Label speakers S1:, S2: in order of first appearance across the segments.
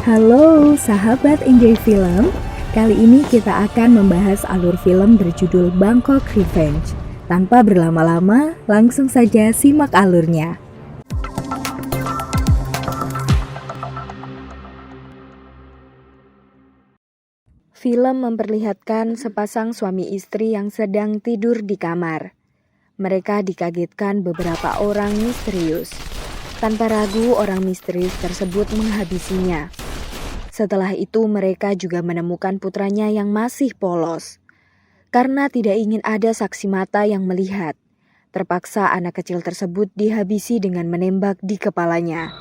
S1: Halo sahabat Enjoy Film, kali ini kita akan membahas alur film berjudul Bangkok Revenge. Tanpa berlama-lama, langsung saja simak alurnya. Film memperlihatkan sepasang suami istri yang sedang tidur di kamar. Mereka dikagetkan beberapa orang misterius. Tanpa ragu, orang misterius tersebut menghabisinya. Setelah itu mereka juga menemukan putranya yang masih polos. Karena tidak ingin ada saksi mata yang melihat, terpaksa anak kecil tersebut dihabisi dengan menembak di kepalanya.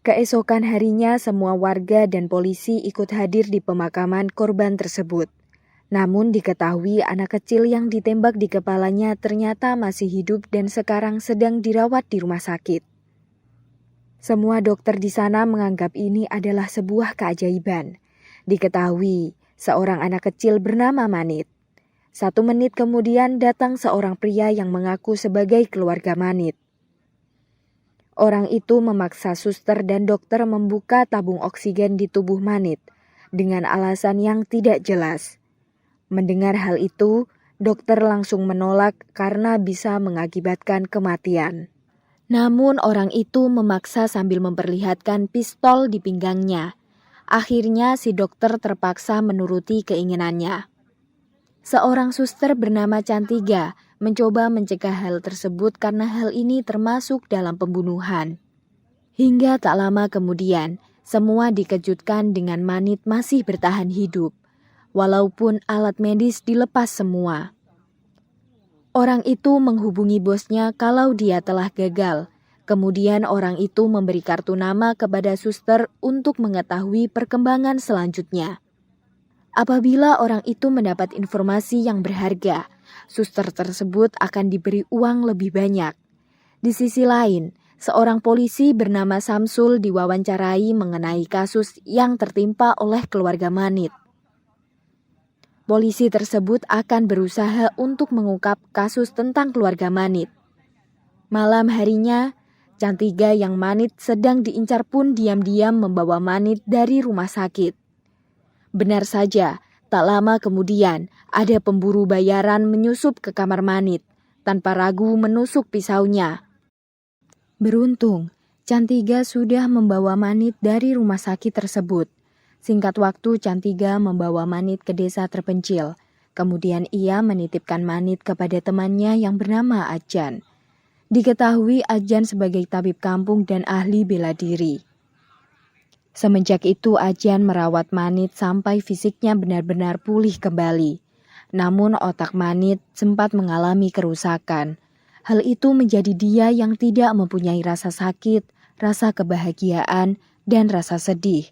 S1: Keesokan harinya semua warga dan polisi ikut hadir di pemakaman korban tersebut. Namun diketahui anak kecil yang ditembak di kepalanya ternyata masih hidup dan sekarang sedang dirawat di rumah sakit. Semua dokter di sana menganggap ini adalah sebuah keajaiban. Diketahui, seorang anak kecil bernama Manit. 1 menit kemudian datang seorang pria yang mengaku sebagai keluarga Manit. Orang itu memaksa suster dan dokter membuka tabung oksigen di tubuh Manit dengan alasan yang tidak jelas. Mendengar hal itu, dokter langsung menolak karena bisa mengakibatkan kematian. Namun orang itu memaksa sambil memperlihatkan pistol di pinggangnya. Akhirnya si dokter terpaksa menuruti keinginannya. Seorang suster bernama Cantiga mencoba mencegah hal tersebut karena hal ini termasuk dalam pembunuhan. Hingga tak lama kemudian, semua dikejutkan dengan Manit masih bertahan hidup, walaupun alat medis dilepas semua. Orang itu menghubungi bosnya kalau dia telah gagal. Kemudian orang itu memberi kartu nama kepada suster untuk mengetahui perkembangan selanjutnya. Apabila orang itu mendapat informasi yang berharga, suster tersebut akan diberi uang lebih banyak. Di sisi lain, seorang polisi bernama Samsul diwawancarai mengenai kasus yang tertimpa oleh keluarga Manit. Polisi tersebut akan berusaha untuk mengungkap kasus tentang keluarga Manit. Malam harinya, Cantiga yang Manit sedang diincar pun diam-diam membawa Manit dari rumah sakit. Benar saja, tak lama kemudian ada pemburu bayaran menyusup ke kamar Manit, tanpa ragu menusuk pisaunya. Beruntung, Cantiga sudah membawa Manit dari rumah sakit tersebut. Singkat waktu, Cantiga membawa Manit ke desa terpencil. Kemudian ia menitipkan Manit kepada temannya yang bernama Ajan. Diketahui Ajan sebagai tabib kampung dan ahli bela diri. Semenjak itu Ajan merawat Manit sampai fisiknya benar-benar pulih kembali. Namun otak Manit sempat mengalami kerusakan. Hal itu menjadi dia yang tidak mempunyai rasa sakit, rasa kebahagiaan, dan rasa sedih.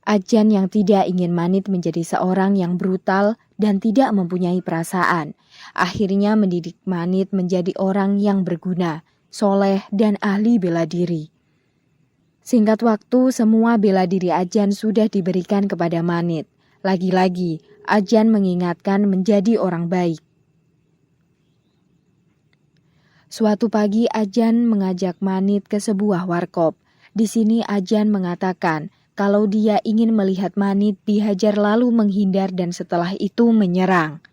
S1: Ajan yang tidak ingin Manit menjadi seorang yang brutal dan tidak mempunyai perasaan, akhirnya mendidik Manit menjadi orang yang berguna, soleh, dan ahli bela diri. Singkat waktu, semua bela diri Ajan sudah diberikan kepada Manit. Lagi-lagi, Ajan mengingatkan menjadi orang baik. Suatu pagi, Ajan mengajak Manit ke sebuah warkop. Di sini Ajan mengatakan kalau dia ingin melihat Manit dihajar lalu menghindar dan setelah itu menyerang.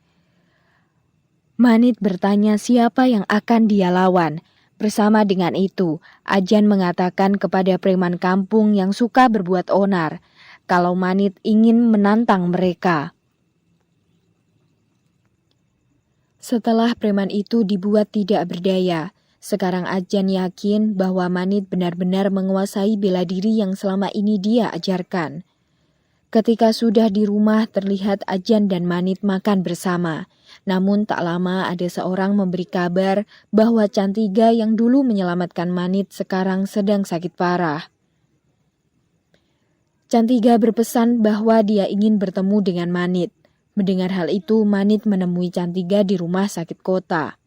S1: Manit bertanya siapa yang akan dia lawan. Bersama dengan itu, Ajan mengatakan kepada preman kampung yang suka berbuat onar, kalau Manit ingin menantang mereka. Setelah preman itu dibuat tidak berdaya, sekarang Ajan yakin bahwa Manit benar-benar menguasai bela diri yang selama ini dia ajarkan. Ketika sudah di rumah terlihat Ajan dan Manit makan bersama. Namun tak lama ada seorang memberi kabar bahwa Cantiga yang dulu menyelamatkan Manit sekarang sedang sakit parah. Cantiga berpesan bahwa dia ingin bertemu dengan Manit. Mendengar hal itu, Manit menemui Cantiga di rumah sakit kota.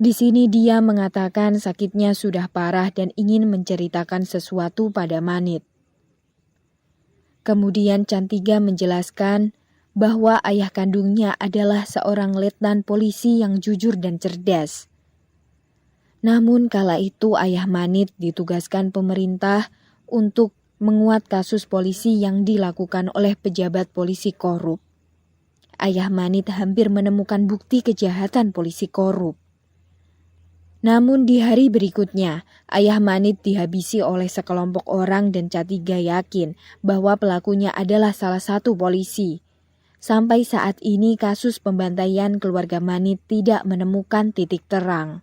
S1: Di sini dia mengatakan sakitnya sudah parah dan ingin menceritakan sesuatu pada Manit. Kemudian Cantiga menjelaskan bahwa ayah kandungnya adalah seorang letnan polisi yang jujur dan cerdas. Namun kala itu ayah Manit ditugaskan pemerintah untuk menguat kasus polisi yang dilakukan oleh pejabat polisi korup. Ayah Manit hampir menemukan bukti kejahatan polisi korup. Namun di hari berikutnya, ayah Manit dihabisi oleh sekelompok orang dan Cantiga yakin bahwa pelakunya adalah salah satu polisi. Sampai saat ini kasus pembantaian keluarga Manit tidak menemukan titik terang.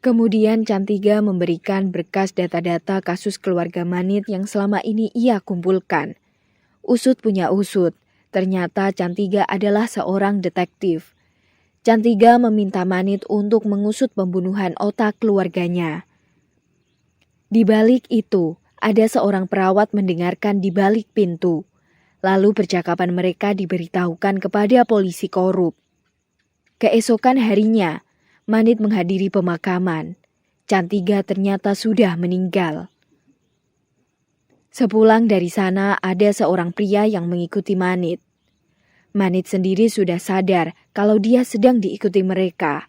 S1: Kemudian Cantiga memberikan berkas data-data kasus keluarga Manit yang selama ini ia kumpulkan. Usut punya usut, ternyata Cantiga adalah seorang detektif. Cantiga meminta Manit untuk mengusut pembunuhan otak keluarganya. Di balik itu, ada seorang perawat mendengarkan di balik pintu. Lalu percakapan mereka diberitahukan kepada polisi korup. Keesokan harinya, Manit menghadiri pemakaman. Cantiga ternyata sudah meninggal. Sepulang dari sana, ada seorang pria yang mengikuti Manit. Manit sendiri sudah sadar kalau dia sedang diikuti mereka.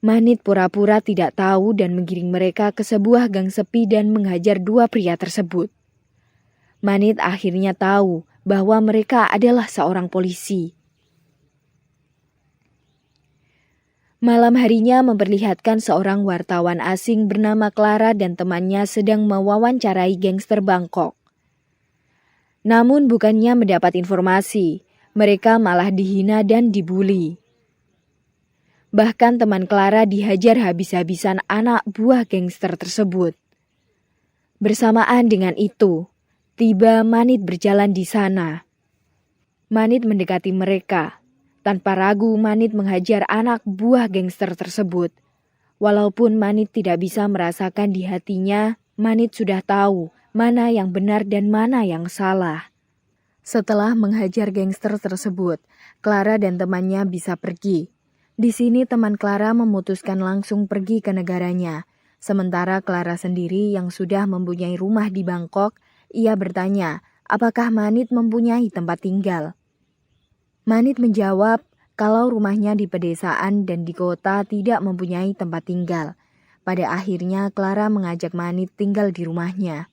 S1: Manit pura-pura tidak tahu dan menggiring mereka ke sebuah gang sepi dan menghajar dua pria tersebut. Manit akhirnya tahu bahwa mereka adalah seorang polisi. Malam harinya memperlihatkan seorang wartawan asing bernama Clara dan temannya sedang mewawancarai gangster Bangkok. Namun bukannya mendapat informasi, mereka malah dihina dan dibuli. Bahkan teman Clara dihajar habis-habisan anak buah gangster tersebut. Bersamaan dengan itu, tiba Manit berjalan di sana. Manit mendekati mereka. Tanpa ragu Manit menghajar anak buah gangster tersebut. Walaupun Manit tidak bisa merasakan di hatinya, Manit sudah tahu mana yang benar dan mana yang salah. Setelah menghajar gangster tersebut, Clara dan temannya bisa pergi. Di sini teman Clara memutuskan langsung pergi ke negaranya. Sementara Clara sendiri yang sudah mempunyai rumah di Bangkok, ia bertanya, apakah Manit mempunyai tempat tinggal? Manit menjawab kalau rumahnya di pedesaan dan di kota tidak mempunyai tempat tinggal. Pada akhirnya Clara mengajak Manit tinggal di rumahnya.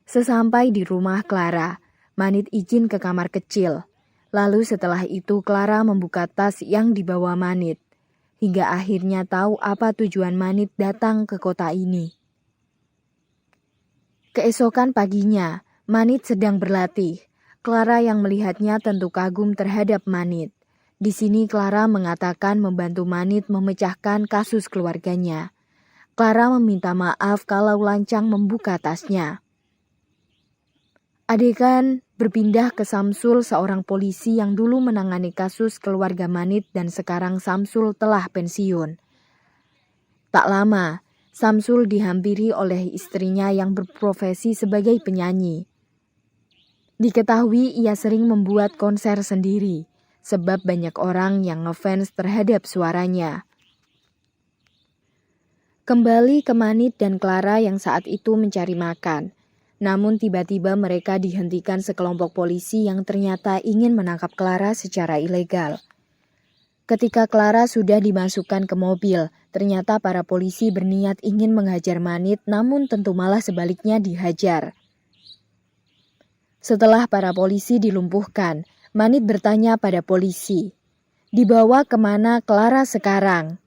S1: Sesampai di rumah Clara, Manit izin ke kamar kecil. Lalu setelah itu Clara membuka tas yang dibawa Manit. Hingga akhirnya tahu apa tujuan Manit datang ke kota ini. Keesokan paginya, Manit sedang berlatih. Clara yang melihatnya tentu kagum terhadap Manit. Di sini Clara mengatakan membantu Manit memecahkan kasus keluarganya. Clara meminta maaf kalau lancang membuka tasnya. Adegan berpindah ke Samsul, seorang polisi yang dulu menangani kasus keluarga Manit dan sekarang Samsul telah pensiun. Tak lama, Samsul dihampiri oleh istrinya yang berprofesi sebagai penyanyi. Diketahui ia sering membuat konser sendiri, sebab banyak orang yang ngefans terhadap suaranya. Kembali ke Manit dan Clara yang saat itu mencari makan. Namun tiba-tiba mereka dihentikan sekelompok polisi yang ternyata ingin menangkap Clara secara ilegal. Ketika Clara sudah dimasukkan ke mobil, ternyata para polisi berniat ingin menghajar Manit, namun tentu malah sebaliknya dihajar. Setelah para polisi dilumpuhkan, Manit bertanya pada polisi, "Dibawa kemana Clara sekarang?"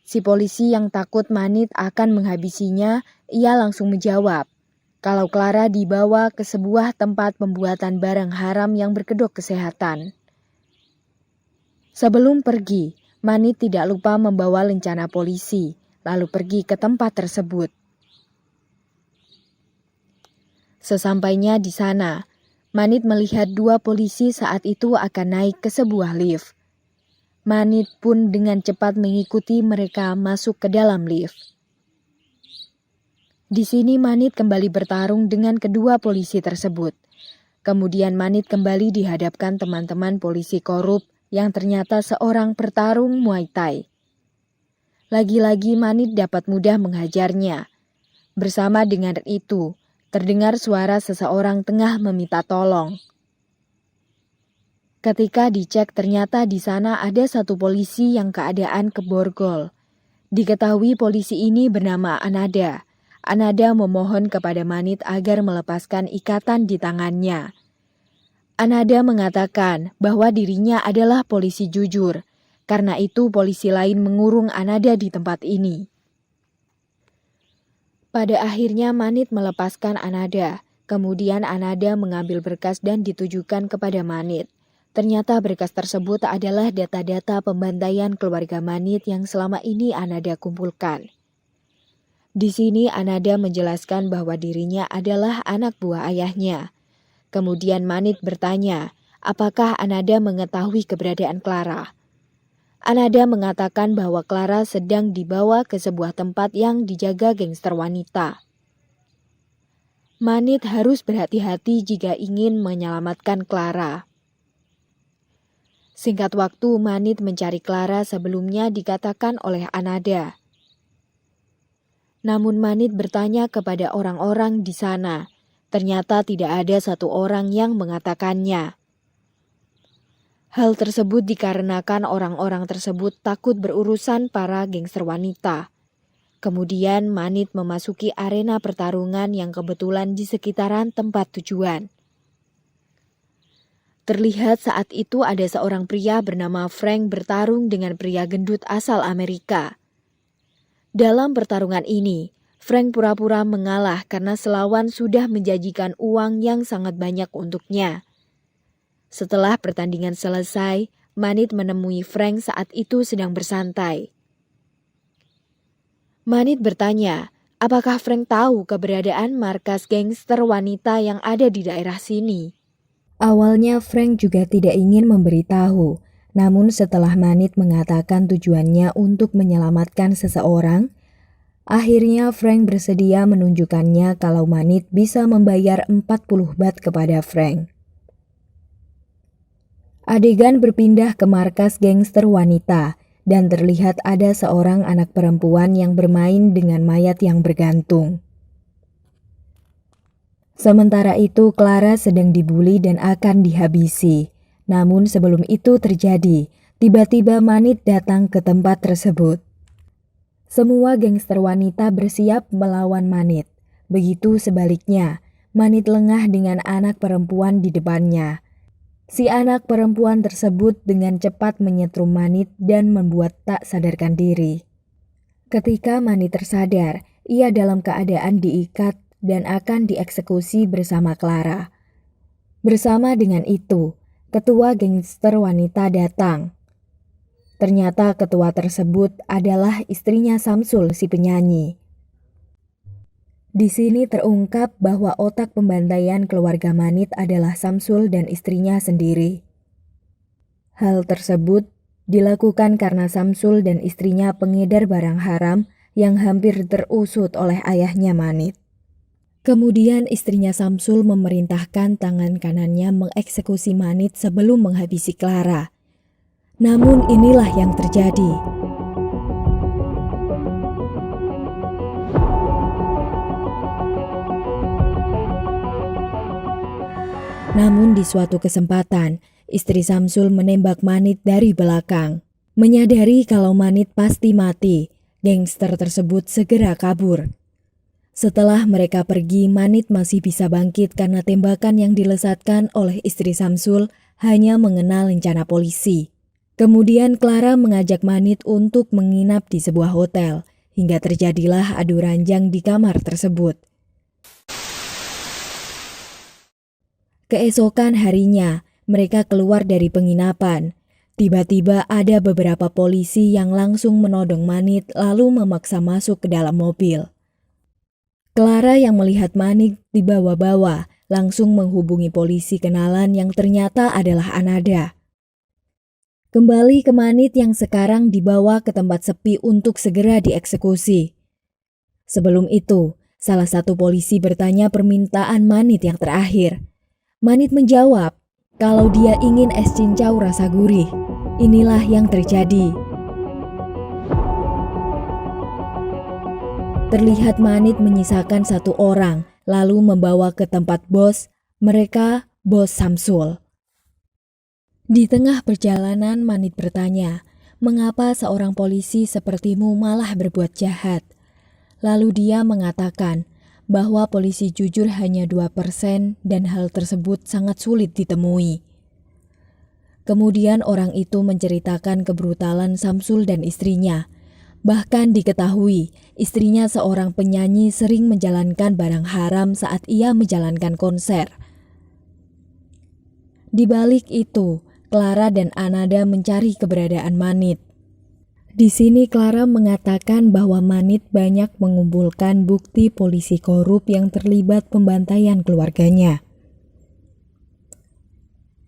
S1: Si polisi yang takut Manit akan menghabisinya, ia langsung menjawab, kalau Clara dibawa ke sebuah tempat pembuatan barang haram yang berkedok kesehatan. Sebelum pergi, Manit tidak lupa membawa lencana polisi, lalu pergi ke tempat tersebut. Sesampainya di sana, Manit melihat dua polisi saat itu akan naik ke sebuah lift. Manit pun dengan cepat mengikuti mereka masuk ke dalam lift. Di sini Manit kembali bertarung dengan kedua polisi tersebut. Kemudian Manit kembali dihadapkan teman-teman polisi korup yang ternyata seorang petarung Muay Thai. Lagi-lagi Manit dapat mudah menghajarnya. Bersama dengan itu, terdengar suara seseorang tengah meminta tolong. Ketika dicek ternyata di sana ada satu polisi yang keadaan keborgol. Diketahui polisi ini bernama Anada. Anada memohon kepada Manit agar melepaskan ikatan di tangannya. Anada mengatakan bahwa dirinya adalah polisi jujur. Karena itu polisi lain mengurung Anada di tempat ini. Pada akhirnya Manit melepaskan Anada. Kemudian Anada mengambil berkas dan ditujukan kepada Manit. Ternyata berkas tersebut adalah data-data pembantaian keluarga Manit yang selama ini Anada kumpulkan. Di sini Anada menjelaskan bahwa dirinya adalah anak buah ayahnya. Kemudian Manit bertanya, apakah Anada mengetahui keberadaan Clara? Anada mengatakan bahwa Clara sedang dibawa ke sebuah tempat yang dijaga gangster wanita. Manit harus berhati-hati jika ingin menyelamatkan Clara. Singkat waktu, Manit mencari Clara sebelumnya dikatakan oleh Anada. Namun Manit bertanya kepada orang-orang di sana. Ternyata tidak ada satu orang yang mengatakannya. Hal tersebut dikarenakan orang-orang tersebut takut berurusan para gangster wanita. Kemudian Manit memasuki arena pertarungan yang kebetulan di sekitaran tempat tujuan. Terlihat saat itu ada seorang pria bernama Frank bertarung dengan pria gendut asal Amerika. Dalam pertarungan ini, Frank pura-pura mengalah karena selawan sudah menjanjikan uang yang sangat banyak untuknya. Setelah pertandingan selesai, Manit menemui Frank saat itu sedang bersantai. Manit bertanya, apakah Frank tahu keberadaan markas gangster wanita yang ada di daerah sini? Awalnya Frank juga tidak ingin memberitahu, namun setelah Manit mengatakan tujuannya untuk menyelamatkan seseorang, akhirnya Frank bersedia menunjukkannya kalau Manit bisa membayar 40 bat kepada Frank. Adegan berpindah ke markas gangster wanita dan terlihat ada seorang anak perempuan yang bermain dengan mayat yang bergantung. Sementara itu Clara sedang dibuli dan akan dihabisi. Namun sebelum itu terjadi, tiba-tiba Manit datang ke tempat tersebut. Semua gangster wanita bersiap melawan Manit. Begitu sebaliknya, Manit lengah dengan anak perempuan di depannya. Si anak perempuan tersebut dengan cepat menyetrum Manit dan membuat tak sadarkan diri. Ketika Manit tersadar, ia dalam keadaan diikat dan akan dieksekusi bersama Clara. Bersama dengan itu, ketua gangster wanita datang. Ternyata ketua tersebut adalah istrinya Samsul si penyanyi. Di sini terungkap bahwa otak pembantaian keluarga Manit adalah Samsul dan istrinya sendiri. Hal tersebut dilakukan karena Samsul dan istrinya pengedar barang haram yang hampir terusut oleh ayahnya Manit. Kemudian istrinya Samsul memerintahkan tangan kanannya mengeksekusi Manit sebelum menghabisi Clara. Namun inilah yang terjadi. Namun di suatu kesempatan, istri Samsul menembak Manit dari belakang. Menyadari kalau Manit pasti mati, gangster tersebut segera kabur. Setelah mereka pergi, Manit masih bisa bangkit karena tembakan yang dilesatkan oleh istri Samsul hanya mengenal rencana polisi. Kemudian Clara mengajak Manit untuk menginap di sebuah hotel, hingga terjadilah adu ranjang di kamar tersebut. Keesokan harinya, mereka keluar dari penginapan. Tiba-tiba ada beberapa polisi yang langsung menodong Manit lalu memaksa masuk ke dalam mobil. Clara yang melihat Manit dibawa-bawa langsung menghubungi polisi kenalan yang ternyata adalah Anada. Kembali ke Manit yang sekarang dibawa ke tempat sepi untuk segera dieksekusi. Sebelum itu, salah satu polisi bertanya permintaan Manit yang terakhir. Manit menjawab kalau dia ingin es cincau rasa gurih. Inilah yang terjadi. Terlihat Manit menyisakan satu orang, lalu membawa ke tempat bos, mereka bos Samsul. Di tengah perjalanan Manit bertanya, "Mengapa seorang polisi sepertimu malah berbuat jahat?" Lalu dia mengatakan bahwa polisi jujur hanya 2% dan hal tersebut sangat sulit ditemui. Kemudian orang itu menceritakan kebrutalan Samsul dan istrinya. Bahkan diketahui istrinya seorang penyanyi sering menjalankan barang haram saat ia menjalankan konser. Di balik itu, Clara dan Anada mencari keberadaan Manit. Di sini Clara mengatakan bahwa Manit banyak mengumpulkan bukti polisi korup yang terlibat pembantaian keluarganya.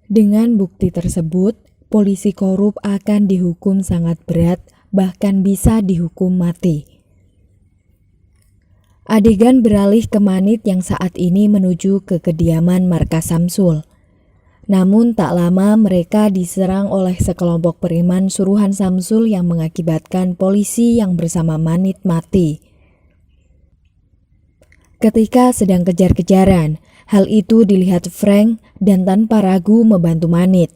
S1: Dengan bukti tersebut, polisi korup akan dihukum sangat berat, bahkan bisa dihukum mati. Adegan beralih ke Manit yang saat ini menuju ke kediaman markas Samsul. Namun tak lama mereka diserang oleh sekelompok preman suruhan Samsul yang mengakibatkan polisi yang bersama Manit mati. Ketika sedang kejar-kejaran, hal itu dilihat Frank dan tanpa ragu membantu Manit.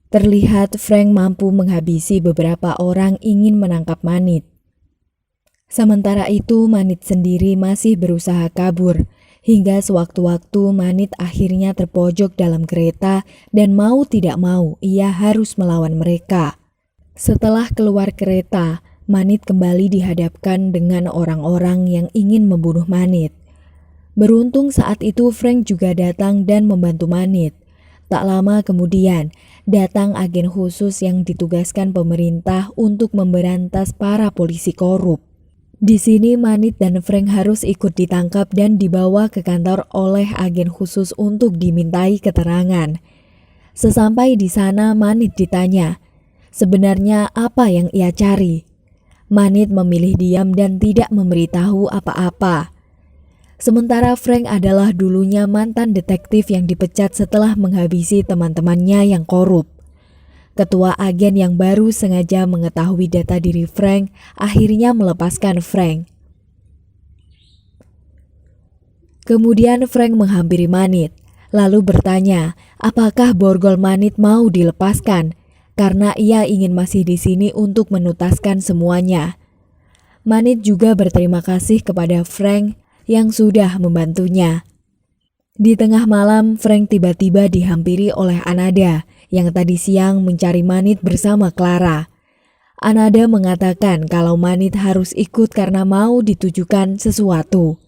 S1: Terlihat Frank mampu menghabisi beberapa orang ingin menangkap Manit. Sementara itu Manit sendiri masih berusaha kabur. Hingga sewaktu-waktu Manit akhirnya terpojok dalam kereta dan mau tidak mau ia harus melawan mereka. Setelah keluar kereta, Manit kembali dihadapkan dengan orang-orang yang ingin membunuh Manit. Beruntung saat itu Frank juga datang dan membantu Manit. Tak lama kemudian, datang agen khusus yang ditugaskan pemerintah untuk memberantas para polisi korup. Di sini Manit dan Frank harus ikut ditangkap dan dibawa ke kantor oleh agen khusus untuk dimintai keterangan. Sesampai di sana Manit ditanya, sebenarnya apa yang ia cari? Manit memilih diam dan tidak memberitahu apa-apa. Sementara Frank adalah dulunya mantan detektif yang dipecat setelah menghabisi teman-temannya yang korup. Ketua agen yang baru sengaja mengetahui data diri Frank akhirnya melepaskan Frank. Kemudian Frank menghampiri Manit, lalu bertanya apakah borgol Manit mau dilepaskan karena ia ingin masih di sini untuk menuntaskan semuanya. Manit juga berterima kasih kepada Frank yang sudah membantunya. Di tengah malam, Frank tiba-tiba dihampiri oleh Anada yang tadi siang mencari Manit bersama Clara. Anada mengatakan kalau Manit harus ikut karena mau ditujukan sesuatu.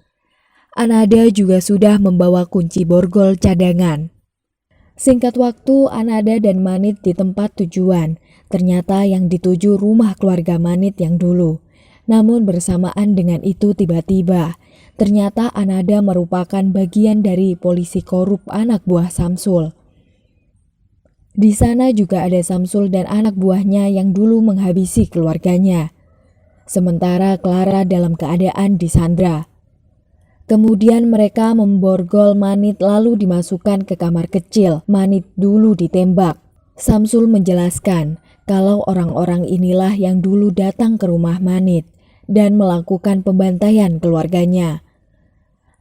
S1: Anada juga sudah membawa kunci borgol cadangan. Singkat waktu, Anada dan Manit di tempat tujuan. Ternyata yang dituju rumah keluarga Manit yang dulu. Namun bersamaan dengan itu tiba-tiba, ternyata Anada merupakan bagian dari polisi korup anak buah Samsul. Di sana juga ada Samsul dan anak buahnya yang dulu menghabisi keluarganya. Sementara Clara dalam keadaan disandra. Kemudian mereka memborgol Manit lalu dimasukkan ke kamar kecil. Manit dulu ditembak. Samsul menjelaskan kalau orang-orang inilah yang dulu datang ke rumah Manit dan melakukan pembantaian keluarganya.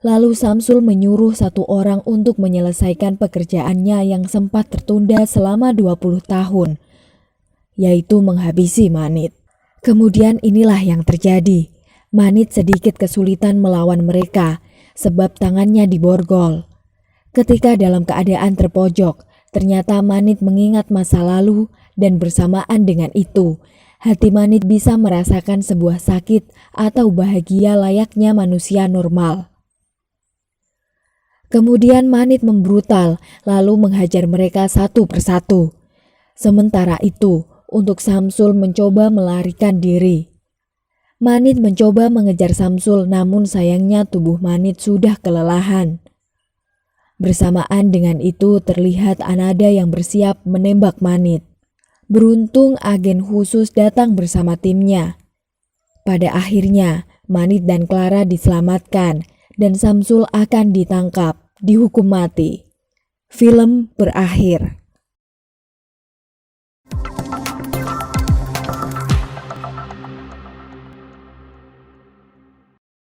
S1: Lalu Samsul menyuruh satu orang untuk menyelesaikan pekerjaannya yang sempat tertunda selama 20 tahun, yaitu menghabisi Manit. Kemudian inilah yang terjadi. Manit sedikit kesulitan melawan mereka sebab tangannya diborgol. Ketika dalam keadaan terpojok, ternyata Manit mengingat masa lalu dan bersamaan dengan itu, hati Manit bisa merasakan sebuah sakit atau bahagia layaknya manusia normal. Kemudian Manit membrutal lalu menghajar mereka satu persatu. Sementara itu, untuk Samsul mencoba melarikan diri. Manit mencoba mengejar Samsul namun sayangnya tubuh Manit sudah kelelahan. Bersamaan dengan itu terlihat Anada yang bersiap menembak Manit. Beruntung agen khusus datang bersama timnya. Pada akhirnya, Manit dan Clara diselamatkan dan Samsul akan ditangkap, dihukum mati. Film berakhir.